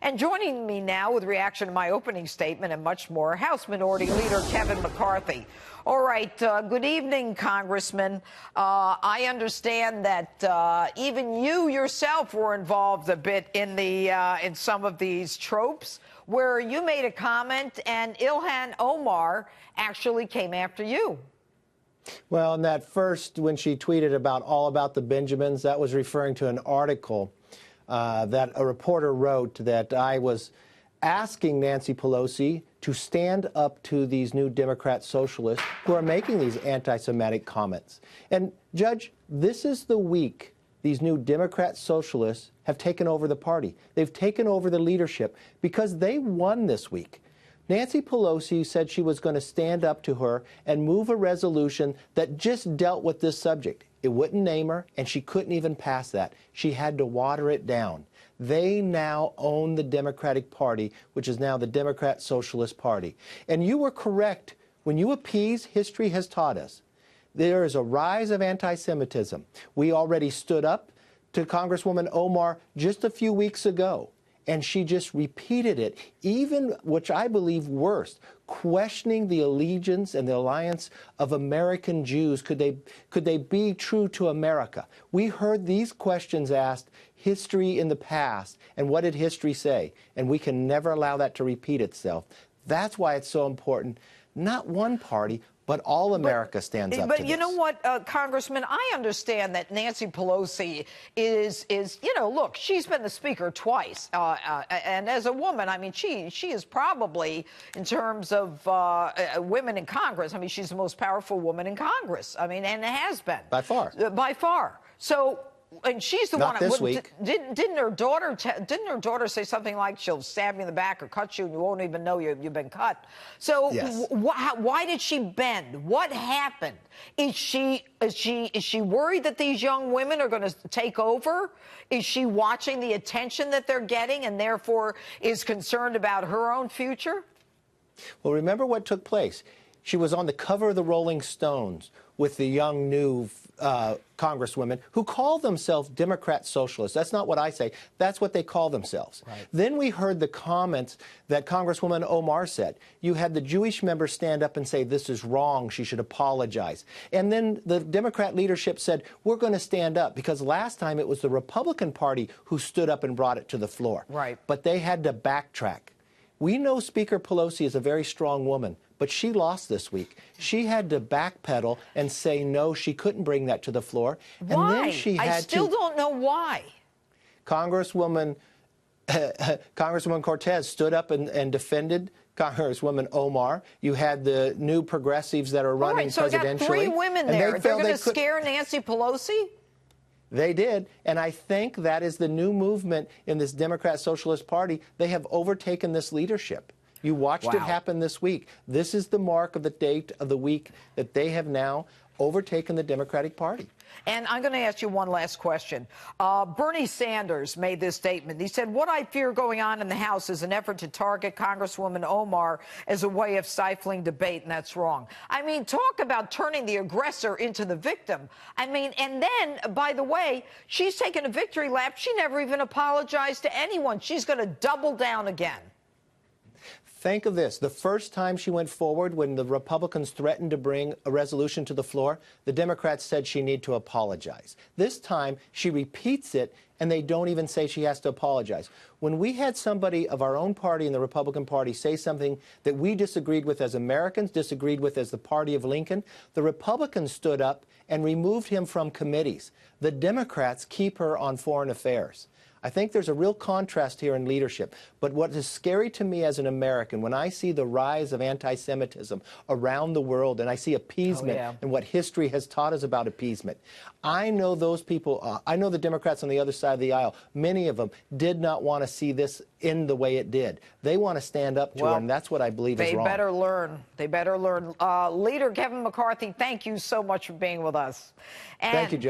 And joining me now with reaction to my opening statement and much more, House Minority Leader Kevin McCarthy. All right, good evening, Congressman. I understand that even you yourself were involved a bit in in some of these tropes, where you made a comment and Ilhan Omar actually came after you. Well, in that first, when she tweeted about all about the Benjamins, that was referring to an article that a reporter wrote that I was asking Nancy Pelosi to stand up to these new Democrat socialists who are making these anti-Semitic comments. And, Judge, this is the week these new Democrat socialists have taken over the party. They've taken over the leadership because they won this week. Nancy Pelosi said she was going to stand up to her and move a resolution that just dealt with this subject. It wouldn't name her, and she couldn't even pass that. She had to water it down. They now own the Democratic Party, which is now the Democrat Socialist Party. And you were correct. When you appease, history has taught us, there is a rise of anti-Semitism. We already stood up to Congresswoman Omar just a few weeks ago, and she just repeated it, even, which I believe worst, questioning the allegiance and the alliance of American Jews. Could they be true to America? We heard these questions asked, history in the past, and what did history say? And we can never allow that to repeat itself. That's why it's so important, not one party, but all America stands up to this. But you know what, Congressman, I understand that Nancy Pelosi is look, she's been the speaker twice. And as a woman, I mean, she is probably, in terms of women in Congress, I mean, she's the most powerful woman in Congress. I mean, and it has been. By far. By far. So, and she's the one. Not this week. Didn't her daughter say something like she'll stab you in the back or cut you and you won't even know you've been cut? So yes. Why did she bend? What happened? Is she worried that these young women are going to take over? Is she watching the attention that they're getting and therefore is concerned about her own future? Well, remember what took place. She was on the cover of the Rolling Stones with the young new congresswomen who call themselves Democrat socialists. That's not what I say. That's what they call themselves. Right. Then we heard the comments that Congresswoman Omar said. You had the Jewish members stand up and say, this is wrong, she should apologize. And then the Democrat leadership said, we're going to stand up, because last time it was the Republican Party who stood up and brought it to the floor. Right. But they had to backtrack. We know Speaker Pelosi is a very strong woman, but she lost this week. She had to backpedal and say no, she couldn't bring that to the floor. Why? And then she had I still don't know why. Congresswoman Cortez stood up and defended Congresswoman Omar. You had the new progressives that are running presidentially. So you got three women there. They're going to scare Nancy Pelosi? They did, and I think that is the new movement in this Democrat Socialist Party. They have overtaken this leadership. You watched it happen this week. This is the mark of the date of the week that they have now overtaken the Democratic Party. And I'm going to ask you one last question. Bernie Sanders made this statement. He said, what I fear going on in the House is an effort to target Congresswoman Omar as a way of stifling debate, and that's wrong. I mean, talk about turning the aggressor into the victim. I mean, and then, by the way, she's taken a victory lap. She never even apologized to anyone. She's going to double down again. Think of this. The first time she went forward, when the Republicans threatened to bring a resolution to the floor, the Democrats said she needed to apologize. This time, she repeats it, and they don't even say she has to apologize. When we had somebody of our own party in the Republican Party say something that we disagreed with as Americans, disagreed with as the party of Lincoln, the Republicans stood up and removed him from committees. The Democrats keep her on foreign affairs. I think there's a real contrast here in leadership. But what is scary to me as an American, when I see the rise of anti-Semitism around the world and I see appeasement and what history has taught us about appeasement, I know those people, I know the Democrats on the other side of the aisle, many of them did not want to see this end the way it did. They want to stand up to her, and that's what I believe is wrong. They better learn. They better learn. Leader Kevin McCarthy, thank you so much for being with us. Thank you, Judge.